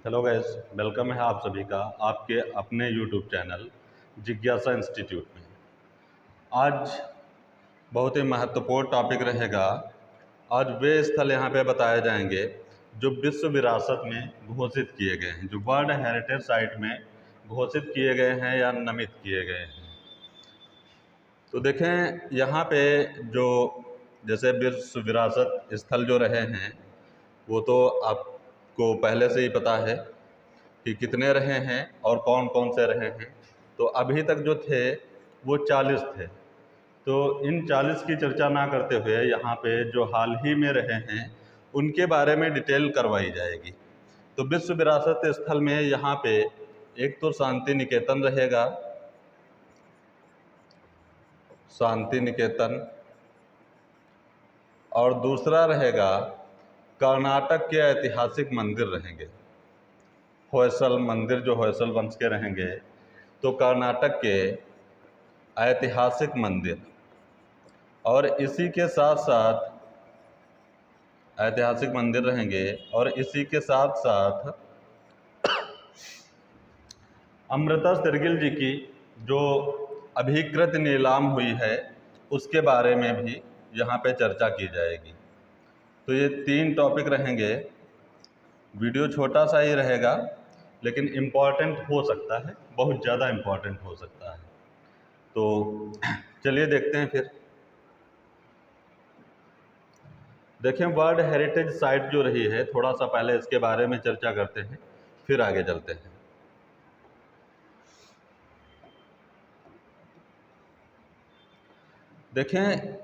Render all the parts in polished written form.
Hello guys, welcome है आप सभी का आपके अपने यूट्यूब चैनल जिज्ञासा इंस्टीट्यूट में। आज बहुत ही महत्वपूर्ण टॉपिक रहेगा। आज वे स्थल यहाँ पे बताए जाएंगे जो विश्व विरासत में घोषित किए गए हैं, जो वर्ल्ड हेरिटेज साइट में घोषित किए गए हैं या नामित किए गए हैं। तो देखें यहाँ पे जो जैसे विश्व विरासत स्थल जो रहे हैं वो तो आपको पहले से ही पता है कि कितने रहे हैं और कौन कौन से रहे हैं। तो अभी तक जो थे वो 40 थे। तो इन 40 की चर्चा ना करते हुए यहाँ पे जो हाल ही में रहे हैं उनके बारे में डिटेल करवाई जाएगी। तो विश्व विरासत स्थल में यहाँ पे एक तो शांति निकेतन रहेगा, शांति निकेतन, और दूसरा रहेगा कर्नाटक के ऐतिहासिक मंदिर रहेंगे। होयसल मंदिर जो होयसल वंश के रहेंगे, तो कर्नाटक के ऐतिहासिक मंदिर, और इसी के साथ साथ ऐतिहासिक मंदिर रहेंगे और इसी के साथ साथ अमृता शेरगिल जी की जो अभिकृत नीलाम हुई है उसके बारे में भी यहाँ पे चर्चा की जाएगी। तो ये 3 टॉपिक रहेंगे। वीडियो छोटा सा ही रहेगा लेकिन इम्पॉर्टेंट हो सकता है, बहुत ज़्यादा इम्पॉर्टेंट हो सकता है। तो चलिए देखते हैं फिर। देखें, वर्ल्ड हेरिटेज साइट जो रही है, थोड़ा सा पहले इसके बारे में चर्चा करते हैं फिर आगे चलते हैं। देखें,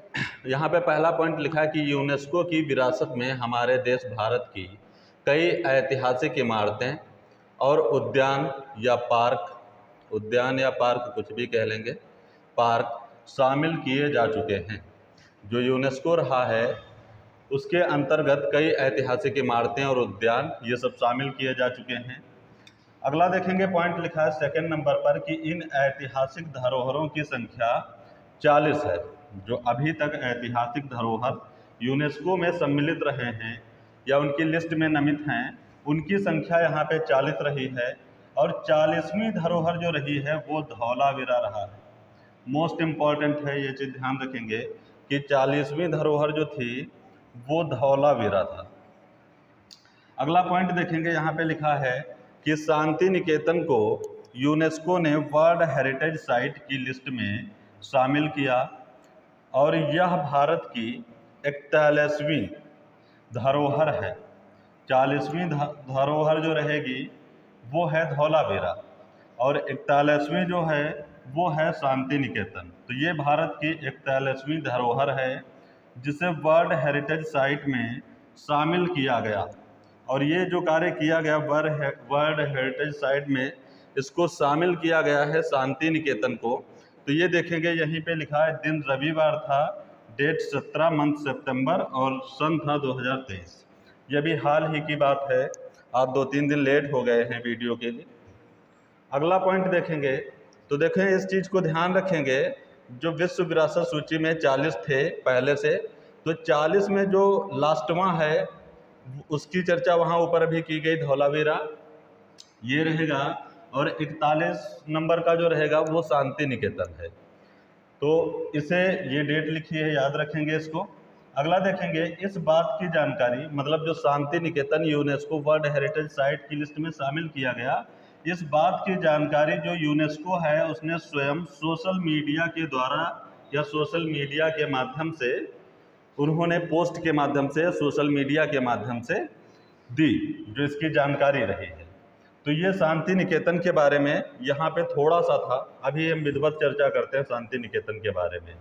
यहाँ पे पहला पॉइंट लिखा है कि यूनेस्को की विरासत में हमारे देश भारत की कई ऐतिहासिक इमारतें और उद्यान या पार्क कुछ भी कह लेंगे, पार्क शामिल किए जा चुके हैं। जो यूनेस्को रहा है उसके अंतर्गत कई ऐतिहासिक इमारतें और उद्यान ये सब शामिल किए जा चुके हैं। अगला देखेंगे, पॉइंट लिखा है सेकंड नंबर पर कि इन ऐतिहासिक धरोहरों की संख्या 40 है। जो अभी तक ऐतिहासिक धरोहर यूनेस्को में सम्मिलित रहे हैं या उनकी लिस्ट में नामित हैं, उनकी संख्या यहाँ पे 40 रही है। और 40वीं धरोहर जो रही है वो धौलावीरा रहा है। मोस्ट इम्पॉर्टेंट है, ये चीज़ ध्यान रखेंगे कि 40वीं धरोहर जो थी वो धौलावीरा था। अगला पॉइंट देखेंगे, यहाँ पे लिखा है कि शांति निकेतन को यूनेस्को ने वर्ल्ड हेरिटेज साइट की लिस्ट में शामिल किया और यह भारत की 41वीं धरोहर है। 40वीं धरोहर जो रहेगी वो है धौलावीरा और 41वीं जो है वो है शांति निकेतन। तो ये भारत की 41वीं धरोहर है जिसे वर्ल्ड हेरिटेज साइट में शामिल किया गया। और ये जो कार्य किया गया वर्ल्ड हेरिटेज साइट में इसको शामिल किया गया है शांति निकेतन को। तो ये देखेंगे यहीं पे लिखा है दिन रविवार था, डेट 17 मंथ सितंबर और सन था 2023। ये भी हाल ही की बात है, आप 2-3 दिन लेट हो गए हैं वीडियो के लिए। अगला पॉइंट देखेंगे तो देखें, इस चीज़ को ध्यान रखेंगे, जो विश्व विरासत सूची में 40 थे पहले से, तो 40 में जो लास्टवां है उसकी चर्चा वहाँ ऊपर अभी की गई, धौलावीरा ये रहेगा, और 41 नंबर का जो रहेगा वो शांति निकेतन है। तो इसे ये डेट लिखी है, याद रखेंगे इसको। अगला देखेंगे, इस बात की जानकारी, मतलब जो Shanti Niketan UNESCO world heritage site की लिस्ट में शामिल किया गया, इस बात की जानकारी जो यूनेस्को है उसने स्वयं सोशल मीडिया के द्वारा या सोशल मीडिया के माध्यम से, उन्होंने पोस्ट के माध्यम से, सोशल मीडिया के माध्यम से दी, जो इसकी जानकारी रही है। तो ये शांति निकेतन के बारे में यहाँ पे थोड़ा सा था। अभी हम विधिवत चर्चा करते हैं शांति निकेतन के बारे में।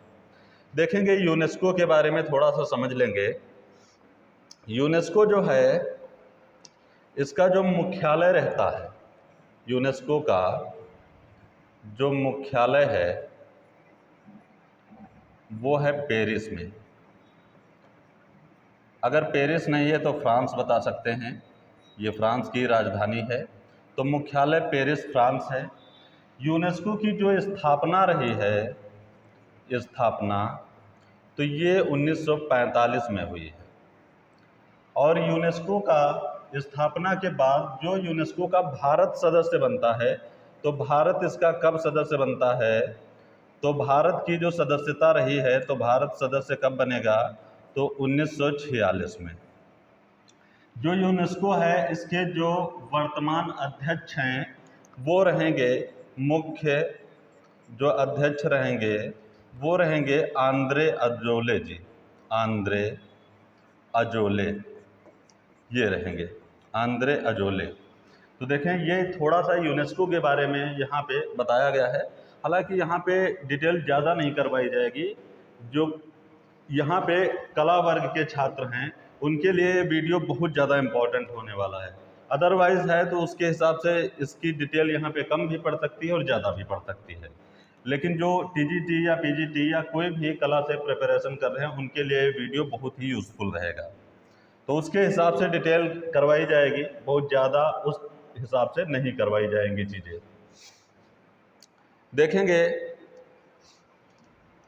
देखेंगे यूनेस्को के बारे में थोड़ा सा समझ लेंगे। यूनेस्को जो है इसका जो मुख्यालय रहता है, यूनेस्को का जो मुख्यालय है वो है पेरिस में। अगर पेरिस नहीं है तो फ्रांस बता सकते हैं, ये फ्रांस की राजधानी है। तो मुख्यालय पेरिस फ्रांस है। यूनेस्को की जो स्थापना रही है, तो ये 1945 में हुई है। और यूनेस्को का स्थापना के बाद जो यूनेस्को का भारत सदस्य बनता है, तो भारत इसका कब सदस्य बनता है, तो भारत की जो सदस्यता रही है, तो भारत सदस्य कब बनेगा, तो 1946 में। जो यूनेस्को है इसके जो वर्तमान अध्यक्ष हैं वो रहेंगे, मुख्य जो अध्यक्ष रहेंगे वो रहेंगे आंद्रे अजोले जी, आंद्रे अजोले ये रहेंगे, आंद्रे अजोले। तो देखें ये थोड़ा सा यूनेस्को के बारे में यहाँ पे बताया गया है, हालांकि यहाँ पे डिटेल ज़्यादा नहीं करवाई जाएगी। जो यहाँ पे कला वर्ग के छात्र हैं उनके लिए ये वीडियो बहुत ज़्यादा इम्पोर्टेंट होने वाला है, अदरवाइज़ है तो उसके हिसाब से इसकी डिटेल यहाँ पे कम भी पड़ सकती है और ज़्यादा भी पड़ सकती है। लेकिन जो टीजीटी या पीजीटी या कोई भी कला से प्रिपरेशन कर रहे हैं उनके लिए ये वीडियो बहुत ही यूज़फुल रहेगा, तो उसके हिसाब से डिटेल करवाई जाएगी, बहुत ज़्यादा उस हिसाब से नहीं करवाई जाएंगी चीज़ें। देखेंगे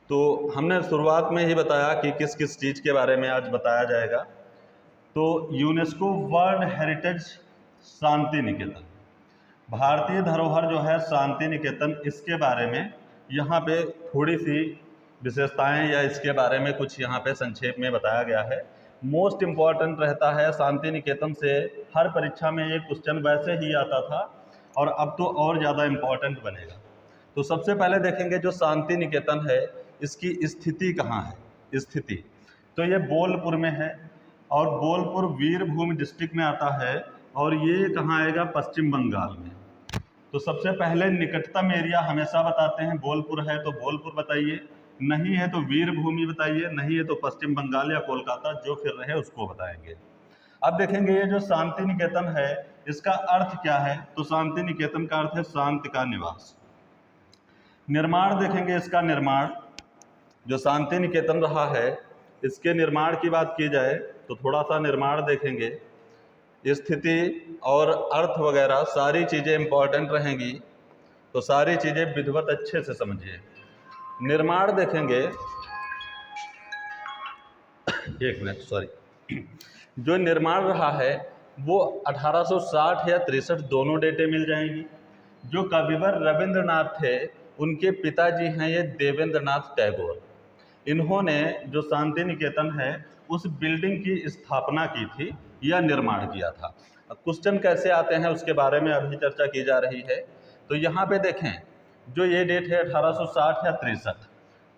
तो हमने शुरुआत में ही बताया कि किस किस चीज़ के बारे में आज बताया जाएगा। तो UNESCO world heritage Shanti Niketan, भारतीय धरोहर जो है शांति निकेतन, इसके बारे में यहाँ पे थोड़ी सी विशेषताएं या इसके बारे में कुछ यहाँ पे संक्षेप में बताया गया है। मोस्ट इम्पॉर्टेंट रहता है, शांति निकेतन से हर परीक्षा में ये क्वेश्चन वैसे ही आता था और अब तो और ज़्यादा इम्पॉर्टेंट बनेगा। तो सबसे पहले देखेंगे जो शांति निकेतन है इसकी स्थिति कहाँ है। स्थिति तो ये बोलपुर में है और बोलपुर वीरभूमि डिस्ट्रिक्ट में आता है और ये कहाँ आएगा, पश्चिम बंगाल में। तो सबसे पहले निकटतम एरिया हमेशा बताते हैं, बोलपुर है तो बोलपुर बताइए, नहीं है तो वीरभूमि बताइए, नहीं है तो पश्चिम बंगाल या कोलकाता, जो फिर रहे उसको बताएंगे। अब देखेंगे ये जो शांति निकेतन है इसका अर्थ क्या है, तो शांति निकेतन का अर्थ है शांति का निवास। निर्माण देखेंगे, इसका निर्माण जो शांति निकेतन रहा है इसके निर्माण की बात की जाए तो थोड़ा सा निर्माण देखेंगे, स्थिति और अर्थ वगैरह सारी चीज़ें इंपॉर्टेंट रहेंगी, तो सारी चीज़ें विधिवत अच्छे से समझिए। निर्माण देखेंगे, एक मिनट सॉरी, जो निर्माण रहा है वो 1860 या 63 दोनों डेटें मिल जाएंगी। जो कविवर रविंद्रनाथ थे उनके पिताजी हैं ये देवेंद्रनाथ टैगोर, इन्होंने जो शांति निकेतन है उस बिल्डिंग की स्थापना की थी या निर्माण किया था। अब क्वेश्चन कैसे आते हैं उसके बारे में अभी चर्चा की जा रही है। तो यहाँ पे देखें जो ये डेट है 1860 या 63,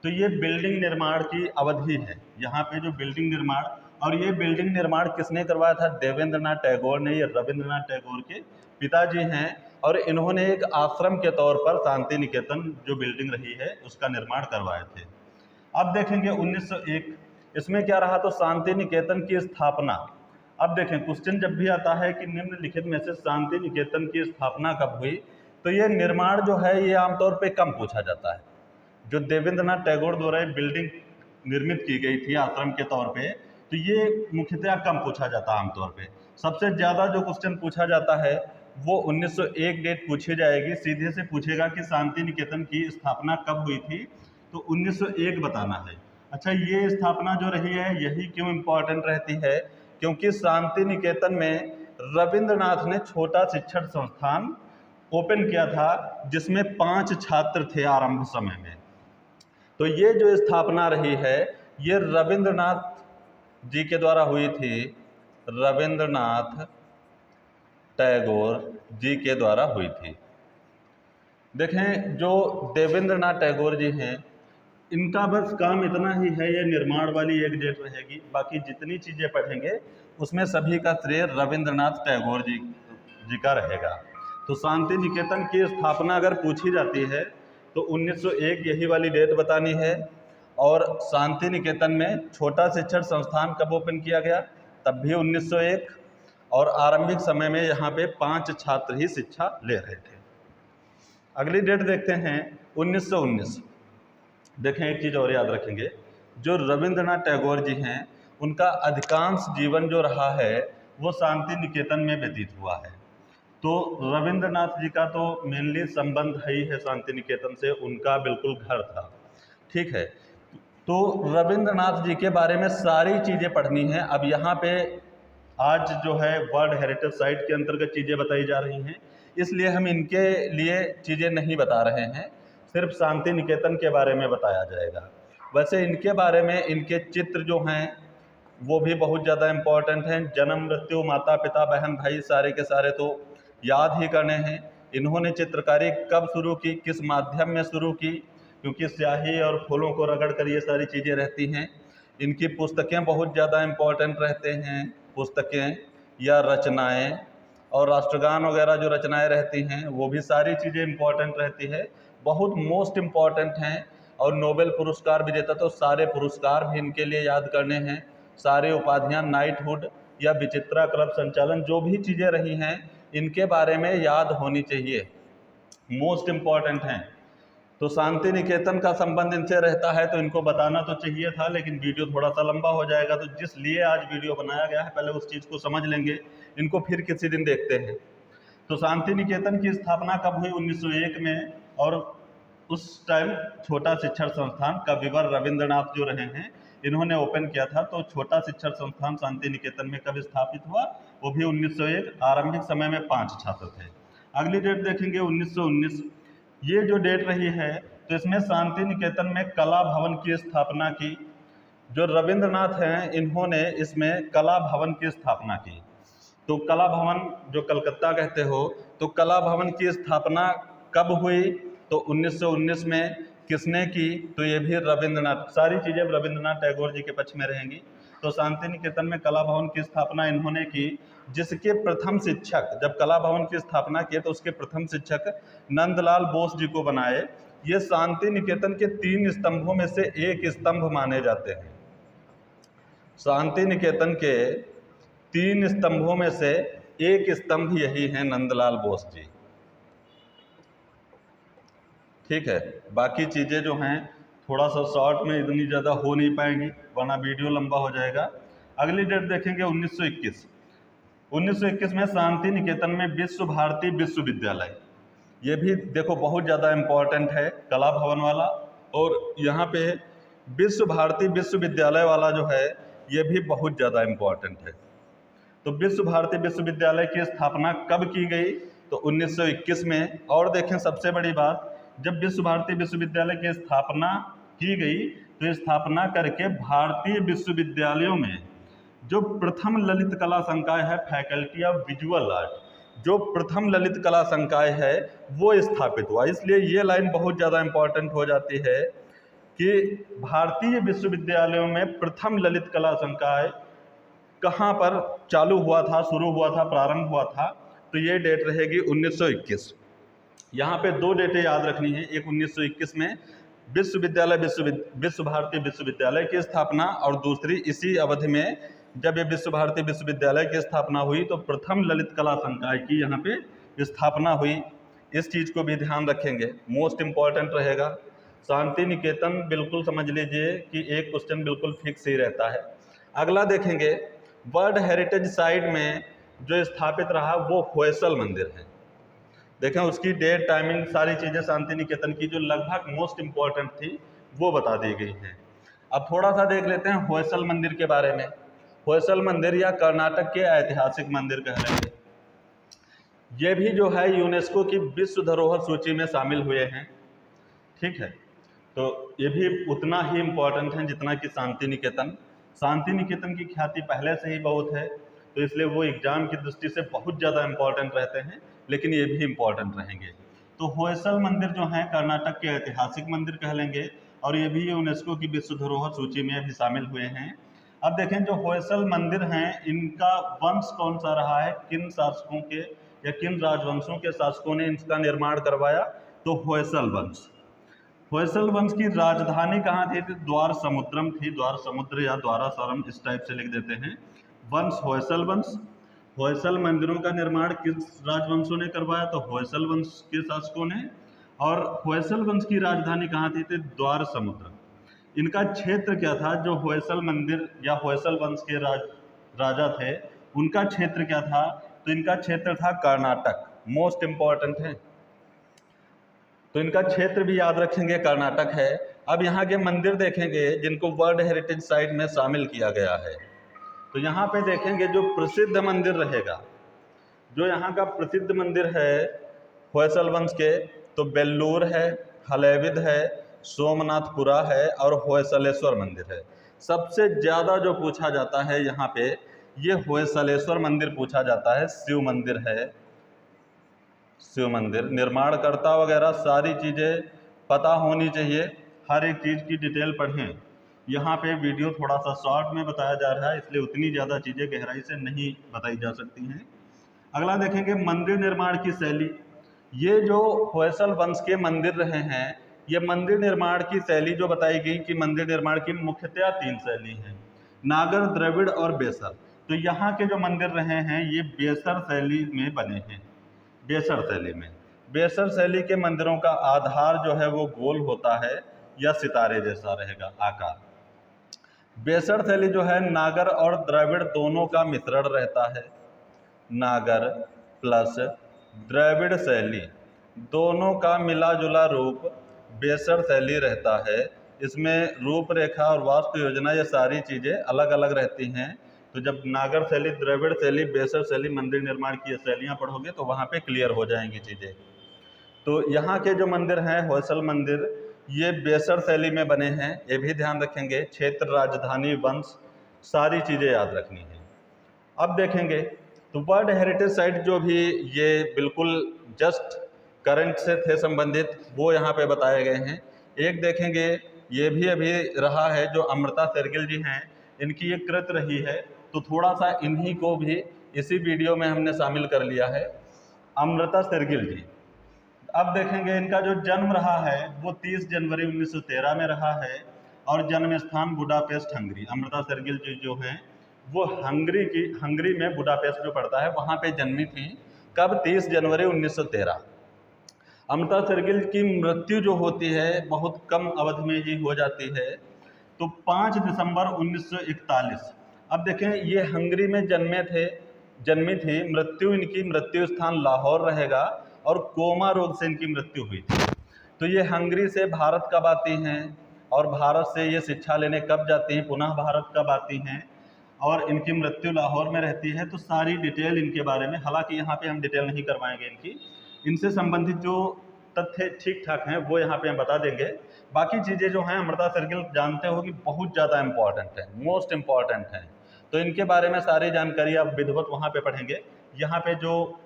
तो ये बिल्डिंग निर्माण की अवधि है। यहाँ पे जो बिल्डिंग निर्माण, और ये बिल्डिंग निर्माण किसने करवाया था, देवेंद्रनाथ टैगोर ने, ये रविंद्रनाथ टैगोर के पिताजी हैं और इन्होंने एक आश्रम के तौर पर शांति निकेतन जो बिल्डिंग रही है उसका निर्माण करवाए थे। अब देखेंगे 1901, इसमें क्या रहा, तो शांति निकेतन की स्थापना। अब देखें क्वेश्चन जब भी आता है कि निम्नलिखित में से शांति निकेतन की स्थापना कब हुई, तो ये निर्माण जो है ये आमतौर पे कम पूछा जाता है। जो देवेंद्रनाथ टैगोर द्वारा बिल्डिंग निर्मित की गई थी आश्रम के तौर पे, तो ये मुख्यतः कम पूछा जाता है आमतौर पे। सबसे ज़्यादा जो क्वेश्चन पूछा जाता है वो 1901 डेट पूछी जाएगी, सीधे से पूछेगा कि शांति निकेतन की स्थापना कब हुई थी, तो 1901 बताना है। अच्छा, ये स्थापना जो रही है यही क्यों इम्पोर्टेंट रहती है, क्योंकि शांति निकेतन में रविंद्रनाथ ने छोटा शिक्षण संस्थान ओपन किया था जिसमें 5 छात्र थे आरंभ समय में। तो ये जो स्थापना रही है ये रविंद्रनाथ जी के द्वारा हुई थी, रविंद्रनाथ टैगोर जी के द्वारा हुई थी। देखें जो देवेंद्रनाथ टैगोर जी हैं इनका बस काम इतना ही है, ये निर्माण वाली एक डेट रहेगी, बाकी जितनी चीज़ें पढ़ेंगे उसमें सभी का श्रेय रविंद्रनाथ टैगोर जी का रहेगा। तो शांति निकेतन की स्थापना अगर पूछी जाती है तो 1901 यही वाली डेट बतानी है, और शांति निकेतन में छोटा शिक्षण संस्थान कब ओपन किया गया, तब भी 1901, और आरंभिक समय में यहाँ पे 5 छात्र ही शिक्षा ले रहे थे। अगली डेट देखते हैं 1919। देखें एक चीज़ और याद रखेंगे, जो रविंद्रनाथ टैगोर जी हैं उनका अधिकांश जीवन जो रहा है वो शांति निकेतन में व्यतीत हुआ है। तो रविंद्रनाथ जी का तो मेनली संबंध ही है शांति निकेतन से, उनका बिल्कुल घर था, ठीक है। तो रविंद्रनाथ जी के बारे में सारी चीज़ें पढ़नी है। अब यहाँ पे आज जो है वर्ल्ड हेरिटेज साइट के अंतर्गत चीज़ें बताई जा रही हैं, इसलिए हम इनके लिए चीज़ें नहीं बता रहे हैं, सिर्फ शांति निकेतन के बारे में बताया जाएगा। वैसे इनके बारे में इनके चित्र जो हैं वो भी बहुत ज़्यादा इम्पोर्टेंट हैं। जन्म, मृत्यु, माता पिता, बहन भाई सारे के सारे तो याद ही करने हैं। इन्होंने चित्रकारी कब शुरू की, किस माध्यम में शुरू की, क्योंकि स्याही और फूलों को रगड़ कर ये सारी चीज़ें रहती हैं। इनकी पुस्तकें बहुत ज़्यादा इम्पोर्टेंट रहते हैं, पुस्तकें या रचनाएं, और राष्ट्रगान वगैरह जो रचनाएं रहती हैं वो भी सारी चीज़ें इम्पोर्टेंट रहती है, बहुत मोस्ट इम्पॉर्टेंट हैं। और नोबेल पुरस्कार विजेता तो सारे पुरस्कार भी इनके लिए याद करने हैं, सारे उपाधियां, नाइटहुड या विचित्रा क्लब संचालन, जो भी चीज़ें रही हैं इनके बारे में याद होनी चाहिए, मोस्ट इम्पॉर्टेंट हैं। तो शांति निकेतन का संबंध इनसे रहता है तो इनको बताना तो चाहिए था, लेकिन वीडियो थोड़ा सा लंबा हो जाएगा, तो जिस लिए आज वीडियो बनाया गया है पहले उस चीज़ को समझ लेंगे, इनको फिर किसी दिन देखते हैं। तो शांति निकेतन की स्थापना कब हुई? 1901 में, और उस टाइम छोटा शिक्षण संस्थान कविवर रविंद्रनाथ जो रहे हैं इन्होंने ओपन किया था। तो छोटा शिक्षण संस्थान शांति निकेतन में कब स्थापित हुआ? वो भी 1901। आरंभिक समय में 5 छात्र थे। अगली डेट देखेंगे 1919, ये जो डेट रही है तो इसमें शांति निकेतन में कला भवन की स्थापना की। जो रविंद्रनाथ हैं इन्होंने इसमें कला भवन की स्थापना की। तो कला भवन जो कलकत्ता कहते हो, तो कला भवन की स्थापना कब हुई? तो 1919 में। किसने की? तो ये भी रविंद्रनाथ, सारी चीज़ें रविंद्रनाथ टैगोर जी के पक्ष में रहेंगी। तो शांति निकेतन में कला भवन की स्थापना इन्होंने की, जिसके प्रथम शिक्षक, जब कला भवन की स्थापना किए तो उसके प्रथम शिक्षक नंदलाल बोस जी को बनाए। ये शांति निकेतन के 3 स्तंभों में से एक स्तंभ माने जाते हैं। शांति निकेतन के 3 स्तंभों में से एक स्तंभ यही है नंदलाल बोस जी। ठीक है, बाकी चीज़ें जो हैं थोड़ा सा शॉर्ट में इतनी ज़्यादा हो नहीं पाएंगी, वरना वीडियो लंबा हो जाएगा। अगली डेट देखेंगे 1921। 1921 में शांति निकेतन में विश्व भारती विश्वविद्यालय, ये भी देखो बहुत ज़्यादा इम्पोर्टेंट है, कला भवन वाला, और यहाँ पे विश्व भारती विश्वविद्यालय वाला जो है ये भी बहुत ज़्यादा इम्पोर्टेंट है। तो विश्व भारती विश्वविद्यालय की स्थापना कब की गई? तो 1921 में। और देखें सबसे बड़ी बात, जब विश्व भारती विश्वविद्यालय की स्थापना की गई तो स्थापना करके भारतीय विश्वविद्यालयों में जो प्रथम ललित कला संकाय है, फैकल्टी ऑफ विजुअल आर्ट, जो प्रथम ललित कला संकाय है वो स्थापित हुआ। इसलिए ये लाइन बहुत ज़्यादा इम्पॉर्टेंट हो जाती है कि भारतीय विश्वविद्यालयों में प्रथम ललित कला संकाय कहाँ पर चालू हुआ था, शुरू हुआ था, प्रारंभ हुआ था। तो ये डेट रहेगी 1921। यहाँ पे 2 डेटें याद रखनी है, एक 1921 में विश्व भारती विश्वविद्यालय की स्थापना, और दूसरी इसी अवधि में जब ये विश्व भारती विश्वविद्यालय की स्थापना हुई तो प्रथम ललित कला संकाय की यहाँ पे स्थापना हुई। इस चीज़ को भी ध्यान रखेंगे, मोस्ट इम्पॉर्टेंट रहेगा। शांति निकेतन बिल्कुल समझ लीजिए कि एक क्वेश्चन बिल्कुल फिक्स ही रहता है। अगला देखेंगे, वर्ल्ड हेरिटेज साइट में जो स्थापित रहा वो होयसल मंदिर है। देखें उसकी डेट, टाइमिंग, सारी चीज़ें शांति निकेतन की जो लगभग मोस्ट इम्पॉर्टेंट थी वो बता दी गई हैं। अब थोड़ा सा देख लेते हैं होयसल मंदिर के बारे में। होयसल मंदिर या कर्नाटक के ऐतिहासिक मंदिर कह लेंगे, ये भी जो है यूनेस्को की विश्व धरोहर सूची में शामिल हुए हैं। ठीक है, तो ये भी उतना ही इम्पोर्टेंट है जितना कि शांति निकेतन। शांति निकेतन की ख्याति पहले से ही बहुत है, तो इसलिए वो एग्जाम की दृष्टि से बहुत ज़्यादा इम्पोर्टेंट रहते हैं, लेकिन ये भी इम्पोर्टेंट रहेंगे। तो होयसल मंदिर जो है कर्नाटक के ऐतिहासिक मंदिर कह लेंगे, और ये भी यूनेस्को की विश्व धरोहर सूची में भी शामिल हुए हैं। अब देखें जो होयसल मंदिर हैं इनका वंश कौन सा रहा है, किन शासकों के या किन राजवंशों के शासकों ने इनका निर्माण करवाया? तो होयसल वंश। होयसल वंश की राजधानी कहाँ थी? तो द्वार समुद्रम थी, द्वार समुद्र या द्वारासारम इस टाइप से लिख देते हैं। वंश होयसल वंश। होयसल मंदिरों का निर्माण किस राजवंशों ने करवाया? तो होयसल वंश के शासकों ने। और होयसल वंश की राजधानी कहाँ थी? तो द्वार समुद्र। इनका क्षेत्र क्या था? जो होयसल मंदिर या होयसल वंश के राजा थे उनका क्षेत्र क्या था? तो इनका क्षेत्र था कर्नाटक, मोस्ट इम्पॉर्टेंट है, तो इनका क्षेत्र भी याद रखेंगे, कर्नाटक है। अब यहाँ के मंदिर देखेंगे जिनको वर्ल्ड हेरिटेज साइट में शामिल किया गया है। तो यहाँ पे देखेंगे जो प्रसिद्ध मंदिर रहेगा, जो यहाँ का प्रसिद्ध मंदिर है होयसल वंश के, तो बेल्लूर है, हलेबिद है, सोमनाथपुरा है और होयसलेश्वर मंदिर है। सबसे ज़्यादा जो पूछा जाता है यहाँ पे ये होयसलेश्वर मंदिर पूछा जाता है। शिव मंदिर है, शिव मंदिर, निर्माणकर्ता वगैरह सारी चीज़ें पता होनी चाहिए, हर एक चीज़ की डिटेल पढ़ें। यहाँ पे वीडियो थोड़ा सा शॉर्ट में बताया जा रहा है, इसलिए उतनी ज़्यादा चीज़ें गहराई से नहीं बताई जा सकती हैं। अगला देखेंगे मंदिर निर्माण की शैली। ये जो होयसल वंश के मंदिर रहे हैं, ये मंदिर निर्माण की शैली जो बताई गई कि मंदिर निर्माण की मुख्यतः 3 शैली हैं, नागर, द्रविड़ और बेसर। तो यहाँ के जो मंदिर रहे हैं ये बेसर शैली में बने हैं। बेसर शैली में, बेसर शैली के मंदिरों का आधार जो है वो गोल होता है या सितारे जैसा रहेगा आकार। बेसर शैली जो है नागर और द्रविड़ दोनों का मिश्रण रहता है। नागर प्लस द्रविड़ शैली दोनों का मिला जुला रूप बेसर शैली रहता है। इसमें रूपरेखा और वास्तु योजना ये सारी चीज़ें अलग अलग रहती हैं। तो जब नागर शैली, द्रविड़ शैली, बेसर शैली, मंदिर निर्माण की शैलियाँ पढ़ोगे तो वहाँ पे क्लियर हो जाएंगी चीज़ें। तो यहाँ के जो मंदिर हैं होयसल मंदिर, ये बेसर शैली में बने हैं, ये भी ध्यान रखेंगे। क्षेत्र, राजधानी, वंश, सारी चीज़ें याद रखनी है। अब देखेंगे तो वर्ल्ड हेरिटेज साइट जो भी ये बिल्कुल जस्ट करंट से थे संबंधित, वो यहाँ पे बताए गए हैं। एक देखेंगे ये भी अभी रहा है, जो अमृता शेरगिल जी हैं इनकी ये कृत रही है, तो थोड़ा सा इन्हीं को भी इसी वीडियो में हमने शामिल कर लिया है, अमृता शेरगिल जी। अब देखेंगे इनका जो जन्म रहा है वो 30 जनवरी 1913 में रहा है और जन्म स्थान बुडापेस्ट, हंगरी। अमृता शेरगिल जी जो हैं वो हंगरी में बुडापेस्ट जो पड़ता है वहाँ पे जन्मी थी। कब? 30 जनवरी 1913। अमृता शेरगिल की मृत्यु जो होती है बहुत कम अवधि में ही हो जाती है, तो 5 दिसंबर 1941। अब देखें ये हंगरी में जन्मी थी, इनकी मृत्यु स्थान लाहौर रहेगा और कोमा रोग से इनकी मृत्यु हुई थी। तो ये हंगरी से भारत कब आती हैं और भारत से ये शिक्षा लेने कब जाती हैं, पुनः भारत कब आती हैं और इनकी मृत्यु लाहौर में रहती है, तो सारी डिटेल इनके बारे में, हालांकि यहाँ पे हम डिटेल नहीं करवाएंगे इनकी, इनसे संबंधित जो तथ्य ठीक ठाक हैं वो यहाँ पे हम बता देंगे। बाकी चीज़ें जो हैं अमृता शेरगिल जानते हो कि बहुत ज़्यादा इम्पॉर्टेंट है, मोस्ट इम्पॉर्टेंट हैं, तो इनके बारे में सारी जानकारी आप विधिवत वहाँ पे पढ़ेंगे। यहाँ पे जो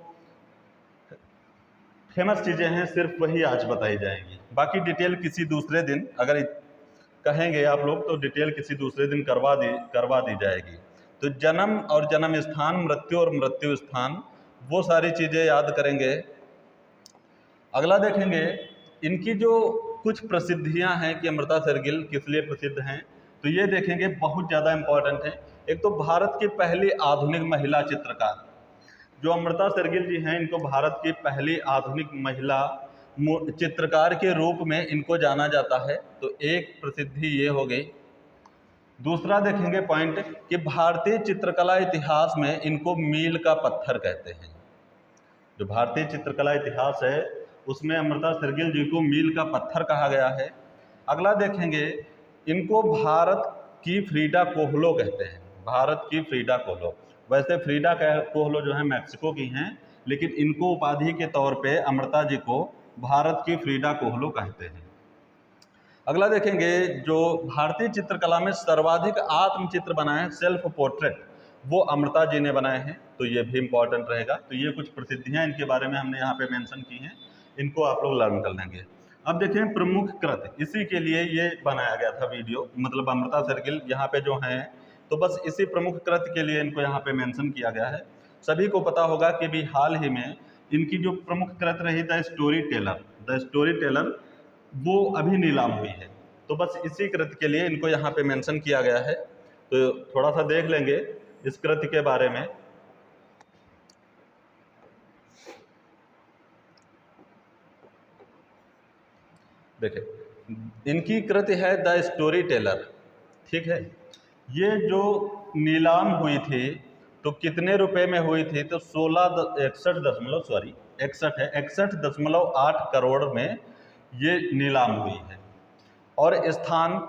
फेमस चीज़ें हैं सिर्फ वही आज बताई जाएंगी, बाकी डिटेल किसी दूसरे दिन, अगर कहेंगे आप लोग तो डिटेल किसी दूसरे दिन करवा दी जाएगी। तो जन्म और जन्म स्थान, मृत्यु और मृत्यु स्थान, वो सारी चीज़ें याद करेंगे। अगला देखेंगे इनकी जो कुछ प्रसिद्धियां हैं कि अमृता शेरगिल किस लिए प्रसिद्ध हैं, तो ये देखेंगे बहुत ज़्यादा इम्पॉर्टेंट है। एक तो भारत की पहली आधुनिक महिला चित्रकार, जो अमृता शेरगिल जी हैं इनको भारत की पहली आधुनिक महिला चित्रकार के रूप में इनको जाना जाता है, तो एक प्रसिद्धि ये हो गई। दूसरा देखेंगे पॉइंट कि भारतीय चित्रकला इतिहास में इनको मील का पत्थर कहते हैं। जो भारतीय चित्रकला इतिहास है उसमें अमृता शेरगिल जी को मील का पत्थर कहा गया है। अगला देखेंगे इनको भारत की फ्रीडा कोहलो कहते हैं, भारत की फ्रीडा कोहलो। वैसे फ्रीडा कोहलो जो है मैक्सिको की हैं, लेकिन इनको उपाधि के तौर पे अमृता जी को भारत की फ्रीडा कोहलो कहते हैं। अगला देखेंगे जो भारतीय चित्रकला में सर्वाधिक आत्मचित्र बनाए, सेल्फ पोर्ट्रेट, वो अमृता जी ने बनाए हैं, तो ये भी इम्पॉर्टेंट रहेगा। तो ये कुछ प्रसिद्धियां इनके बारे में हमने यहाँ पे मेंशन की हैं, इनको आप लोग लर्न कर लेंगे। अब देखें प्रमुख कृत, इसी के लिए ये बनाया गया था वीडियो, मतलब अमृता शेरगिल यहाँ पे जो हैं, तो बस इसी प्रमुख कृत के लिए इनको यहाँ पे मेंशन किया गया है। सभी को पता होगा कि भी हाल ही में इनकी जो प्रमुख कृत रही द स्टोरी टेलर, वो अभी नीलाम हुई है, तो बस इसी कृत के लिए इनको यहाँ पे मेंशन किया गया है। तो थोड़ा सा देख लेंगे इस कृत के बारे में। देखिए इनकी कृत है द स्टोरी टेलर, ठीक है। ये जो नीलाम हुई थी तो कितने रुपए में हुई थी, तो 61.8 करोड़ में ये नीलाम हुई है। और स्थान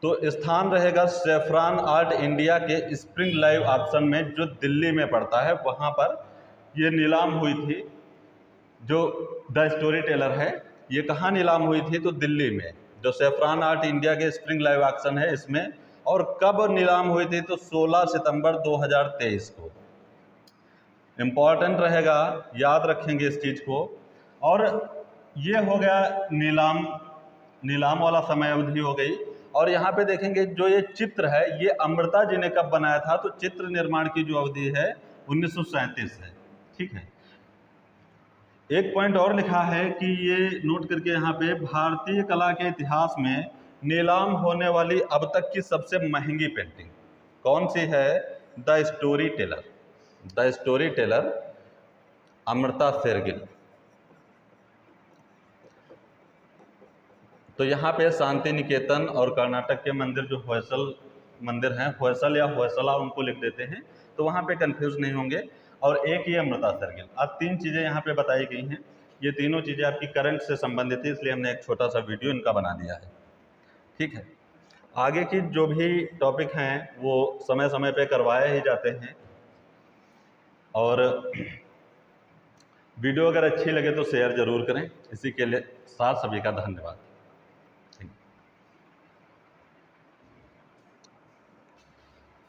तो स्थान रहेगा सेफ्रॉन आर्ट इंडिया के स्प्रिंग लाइव ऑक्शन में, जो दिल्ली में पड़ता है। वहाँ पर ये नीलाम हुई थी। जो द स्टोरी टेलर है, ये कहाँ नीलाम हुई थी? तो दिल्ली में, जो सेफ्रॉन आर्ट इंडिया के स्प्रिंग लाइव ऑक्शन है इसमें। और कब नीलाम हुई थी? तो 16 सितंबर 2023 को। इम्पॉर्टेंट रहेगा, याद रखेंगे इस चीज़ को। और ये हो गया नीलाम वाला समय अवधि हो गई। और यहाँ पे देखेंगे जो ये चित्र है, ये अमृता जी ने कब बनाया था? तो चित्र निर्माण की जो अवधि है 1937 है। ठीक है। एक पॉइंट और लिखा है कि ये नोट करके यहाँ पे, भारतीय कला के इतिहास में नीलाम होने वाली अब तक की सबसे महंगी पेंटिंग कौन सी है? The storyteller. The storyteller, Amrita Shergil. तो यहाँ पे शांति निकेतन और कर्नाटक के मंदिर जो होयसल मंदिर हैं, होयसल या होयसला उनको लिख देते हैं, तो वहाँ पे कंफ्यूज नहीं होंगे। और एक ये अमृता शेरगिल। अब 3 चीज़ें यहाँ पे बताई गई हैं। ये तीनों चीज़ें आपकी करंट से संबंधित है, इसलिए हमने एक छोटा सा वीडियो इनका बना दिया है। ठीक है। आगे की जो भी टॉपिक हैं वो समय समय पे करवाए ही जाते हैं। और वीडियो अगर अच्छी लगे तो शेयर ज़रूर करें। इसी के लिए साथ सभी का धन्यवाद।